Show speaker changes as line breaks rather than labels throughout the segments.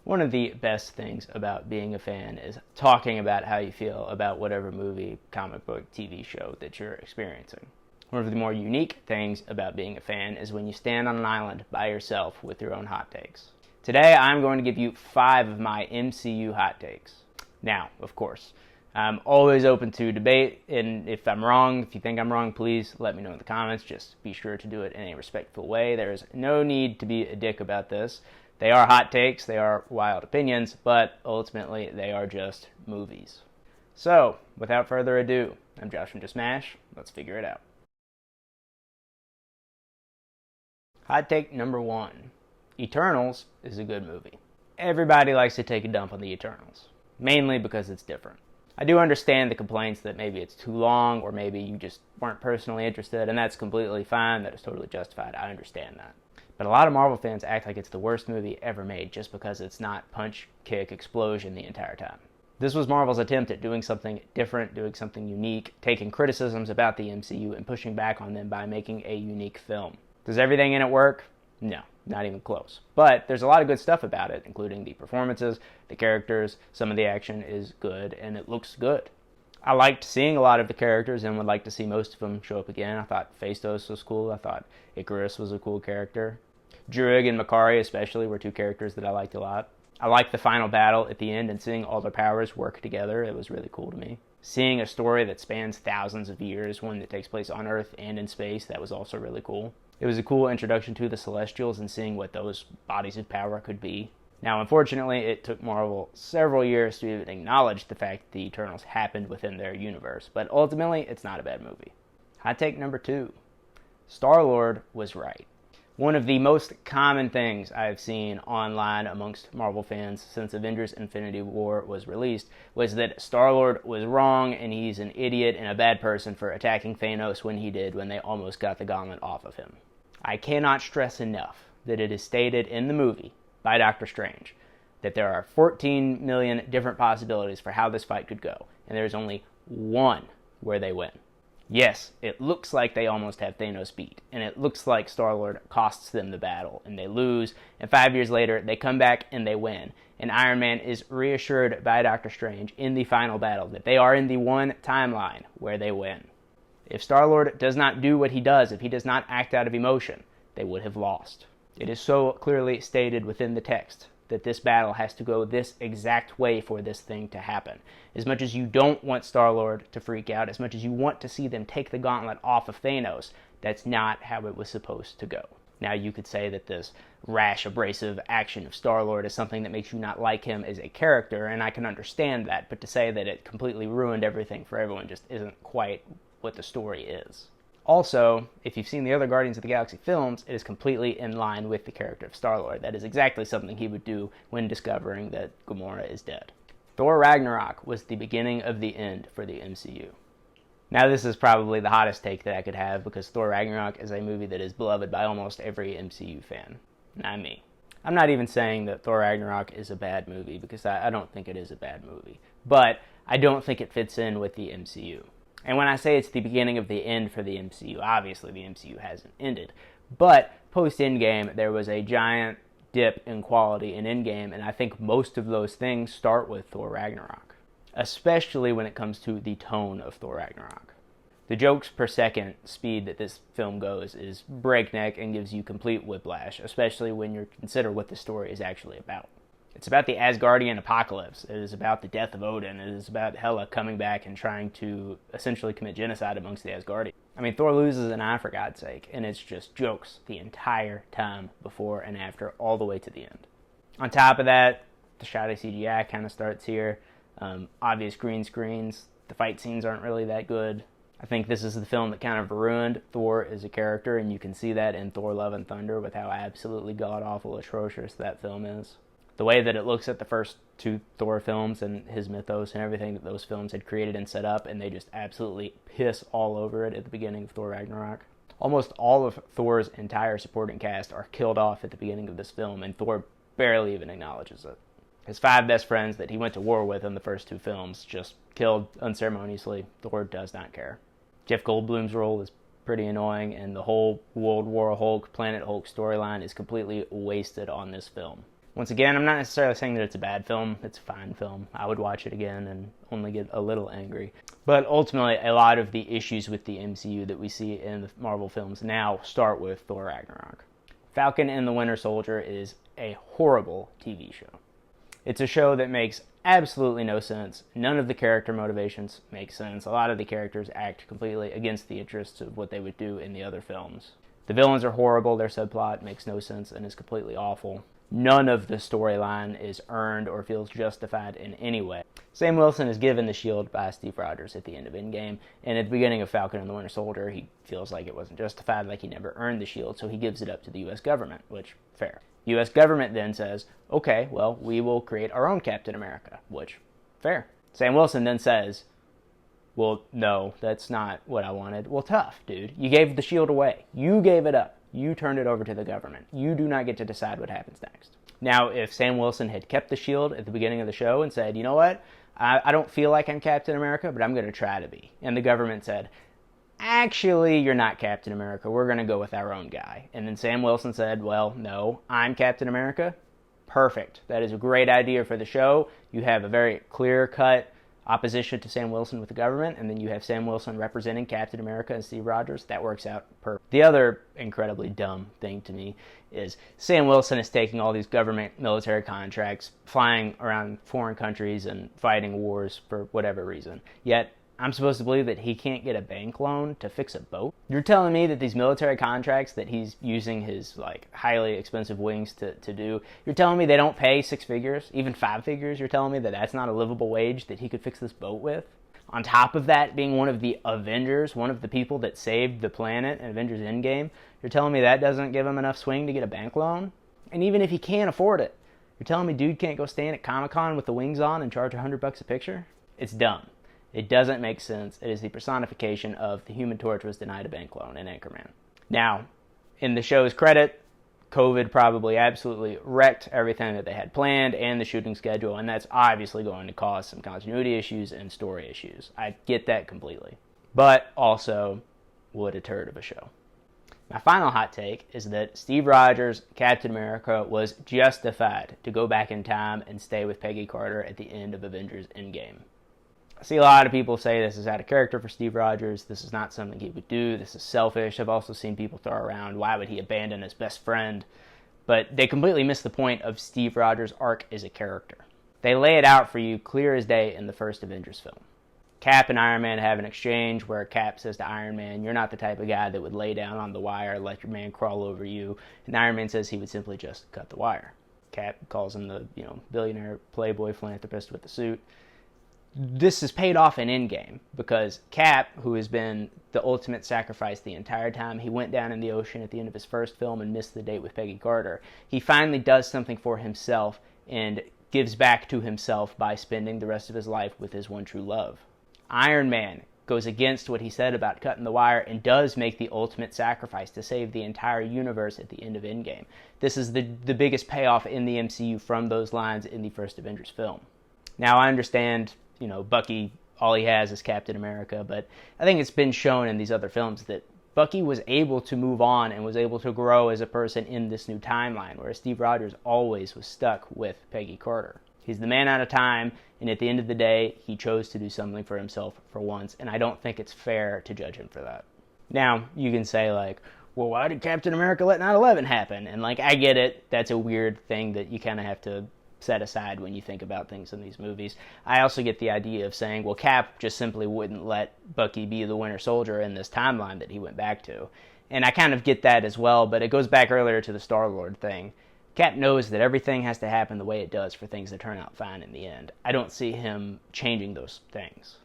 One of the best things about being a fan is talking about how you feel about whatever movie, comic book, TV show that you're experiencing. One of the more unique things about being a fan is when you stand on an island by yourself with your own hot takes. Today, I'm going to give you 5 of my MCU hot takes. Now, of course, I'm always open to debate, and if I'm wrong, if you think I'm wrong, please let me know in the comments. Just be sure to do it in a respectful way. There is no need to be a dick about this. They are hot takes, they are wild opinions, but ultimately they are just movies. So, without further ado, I'm Josh from Just Mash. Let's figure it out. Hot take number 1. Eternals is a good movie. Everybody likes to take a dump on the Eternals, mainly because it's different. I do understand the complaints that maybe it's too long, or maybe you just weren't personally interested, and that's completely fine. That is totally justified. I understand that. But a lot of Marvel fans act like it's the worst movie ever made just because it's not punch, kick, explosion the entire time. This was Marvel's attempt at doing something different, doing something unique, taking criticisms about the MCU and pushing back on them by making a unique film. Does everything in it work? No, not even close. But there's a lot of good stuff about it, including the performances, the characters, some of the action is good, and it looks good. I liked seeing a lot of the characters and would like to see most of them show up again. I thought Phastos was cool. I thought Icarus was a cool character. Druig and Makari especially were 2 characters that I liked a lot. I liked the final battle at the end and seeing all their powers work together. It was really cool to me. Seeing a story that spans thousands of years, one that takes place on Earth and in space, that was also really cool. It was a cool introduction to the Celestials and seeing what those bodies of power could be. Now, unfortunately, it took Marvel several years to even acknowledge the fact that the Eternals happened within their universe, but ultimately, it's not a bad movie. Hot take number 2. Star-Lord was right. One of the most common things I've seen online amongst Marvel fans since Avengers Infinity War was released was that Star-Lord was wrong and he's an idiot and a bad person for attacking Thanos when he did, when they almost got the gauntlet off of him. I cannot stress enough that it is stated in the movie by Doctor Strange that there are 14 million different possibilities for how this fight could go, and there's only one where they win. Yes, it looks like they almost have Thanos beat, and it looks like Star-Lord costs them the battle, and they lose, and 5 years later, they come back and they win. And Iron Man is reassured by Doctor Strange in the final battle that they are in the one timeline where they win. If Star-Lord does not do what he does, if he does not act out of emotion, they would have lost. It is so clearly stated within the text that this battle has to go this exact way for this thing to happen. As much as you don't want Star-Lord to freak out, as much as you want to see them take the gauntlet off of Thanos, that's not how it was supposed to go. Now, you could say that this rash, abrasive action of Star-Lord is something that makes you not like him as a character, and I can understand that, but to say that it completely ruined everything for everyone just isn't quite what the story is. Also, if you've seen the other Guardians of the Galaxy films, it is completely in line with the character of Star-Lord. That is exactly something he would do when discovering that Gamora is dead. Thor Ragnarok was the beginning of the end for the MCU. Now, this is probably the hottest take that I could have because Thor Ragnarok is a movie that is beloved by almost every MCU fan. Not me. I'm not even saying that Thor Ragnarok is a bad movie because I don't think it is a bad movie. But I don't think it fits in with the MCU. And when I say it's the beginning of the end for the MCU, obviously the MCU hasn't ended. But post-Endgame, there was a giant dip in quality in Endgame, and I think most of those things start with Thor Ragnarok. Especially when it comes to the tone of Thor Ragnarok. The jokes per second speed that this film goes is breakneck and gives you complete whiplash, especially when you consider what the story is actually about. It's about the Asgardian apocalypse. It is about the death of Odin. It is about Hela coming back and trying to essentially commit genocide amongst the Asgardians. I mean, Thor loses an eye for God's sake, and it's just jokes the entire time before and after, all the way to the end. On top of that, the shoddy CGI kind of starts here. Obvious green screens. The fight scenes aren't really that good. I think this is the film that kind of ruined Thor as a character, and you can see that in Thor Love and Thunder with how absolutely god-awful atrocious that film is. The way that it looks at the first 2 Thor films and his mythos and everything that those films had created and set up, and they just absolutely piss all over it at the beginning of Thor Ragnarok. Almost all of Thor's entire supporting cast are killed off at the beginning of this film, and Thor barely even acknowledges it. His 5 best friends that he went to war with in the first 2 films just killed unceremoniously. Thor does not care. Jeff Goldblum's role is pretty annoying, and the whole World War Hulk, Planet Hulk storyline is completely wasted on this film. Once again, I'm not necessarily saying that it's a bad film. It's a fine film. I would watch it again and only get a little angry. But ultimately, a lot of the issues with the MCU that we see in the Marvel films now start with Thor Ragnarok. Falcon and the Winter Soldier is a horrible TV show. It's a show that makes absolutely no sense. None of the character motivations make sense. A lot of the characters act completely against the interests of what they would do in the other films. The villains are horrible. Their subplot makes no sense and is completely awful. None of the storyline is earned or feels justified in any way. Sam Wilson is given the shield by Steve Rogers at the end of Endgame, and at the beginning of Falcon and the Winter Soldier, he feels like it wasn't justified, like he never earned the shield, so he gives it up to the U.S. government, which, fair. The U.S. government then says, okay, well, we will create our own Captain America, which, fair. Sam Wilson then says, well, no, that's not what I wanted. Well, tough, dude. You gave the shield away. You gave it up. You turned it over to the government. You do not get to decide what happens next. Now, if Sam Wilson had kept the shield at the beginning of the show and said, you know what, I don't feel like I'm Captain America, but I'm going to try to be. And the government said, actually, you're not Captain America. We're going to go with our own guy. And then Sam Wilson said, well, no, I'm Captain America. Perfect. That is a great idea for the show. You have a very clear-cut opposition to Sam Wilson with the government, and then you have Sam Wilson representing Captain America and Steve Rogers. That works out perfect. The other incredibly dumb thing to me is Sam Wilson is taking all these government military contracts, flying around foreign countries and fighting wars for whatever reason. Yet, I'm supposed to believe that he can't get a bank loan to fix a boat? You're telling me that these military contracts that he's using his highly expensive wings to do, you're telling me they don't pay 6 figures, even 5 figures? You're telling me that that's not a livable wage that he could fix this boat with? On top of that, being one of the Avengers, one of the people that saved the planet in Avengers Endgame, you're telling me that doesn't give him enough swing to get a bank loan? And even if he can't afford it, you're telling me dude can't go stand at Comic-Con with the wings on and charge $100 a picture? It's dumb. It doesn't make sense. It is the personification of the Human Torch was denied a bank loan in Anchorman. Now, in the show's credit, COVID probably absolutely wrecked everything that they had planned and the shooting schedule, and that's obviously going to cause some continuity issues and story issues. I get that completely. But also, what a turd of a show. My final hot take is that Steve Rogers, Captain America, was justified to go back in time and stay with Peggy Carter at the end of Avengers Endgame. I see a lot of people say this is out of character for Steve Rogers. This is not something he would do. This is selfish. I've also seen people throw around, why would he abandon his best friend? But they completely miss the point of Steve Rogers' arc as a character. They lay it out for you clear as day in the first Avengers film. Cap and Iron Man have an exchange where Cap says to Iron Man, you're not the type of guy that would lay down on the wire, let your man crawl over you. And Iron Man says he would simply just cut the wire. Cap calls him the billionaire playboy philanthropist with the suit. This is paid off in Endgame because Cap, who has been the ultimate sacrifice the entire time, he went down in the ocean at the end of his first film and missed the date with Peggy Carter. He finally does something for himself and gives back to himself by spending the rest of his life with his one true love. Iron Man goes against what he said about cutting the wire and does make the ultimate sacrifice to save the entire universe at the end of Endgame. This is the biggest payoff in the MCU from those lines in the first Avengers film. Now, I understand Bucky, all he has is Captain America, but I think it's been shown in these other films that Bucky was able to move on and was able to grow as a person in this new timeline, whereas Steve Rogers always was stuck with Peggy Carter. He's the man out of time, and at the end of the day, he chose to do something for himself for once, and I don't think it's fair to judge him for that. Now, you can say, well, why did Captain America let 9/11 happen? And, I get it. That's a weird thing that you kind of have to set aside when you think about things in these movies. I also get the idea of saying, well, Cap just simply wouldn't let Bucky be the Winter Soldier in this timeline that he went back to. And I kind of get that as well, but it goes back earlier to the Star-Lord thing. Cap knows that everything has to happen the way it does for things to turn out fine in the end. I don't see him changing those things.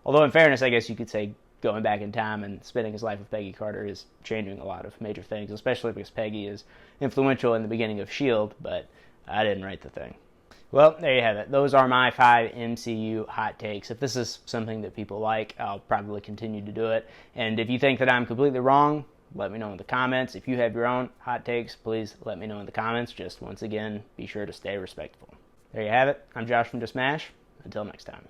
Although in fairness, I guess you could say going back in time and spending his life with Peggy Carter is changing a lot of major things, especially because Peggy is influential in the beginning of S.H.I.E.L.D., but I didn't write the thing. Well, there you have it. Those are my 5 MCU hot takes. If this is something that people like, I'll probably continue to do it. And if you think that I'm completely wrong, let me know in the comments. If you have your own hot takes, please let me know in the comments. Just once again, be sure to stay respectful. There you have it. I'm Josh from Just Mash. Until next time.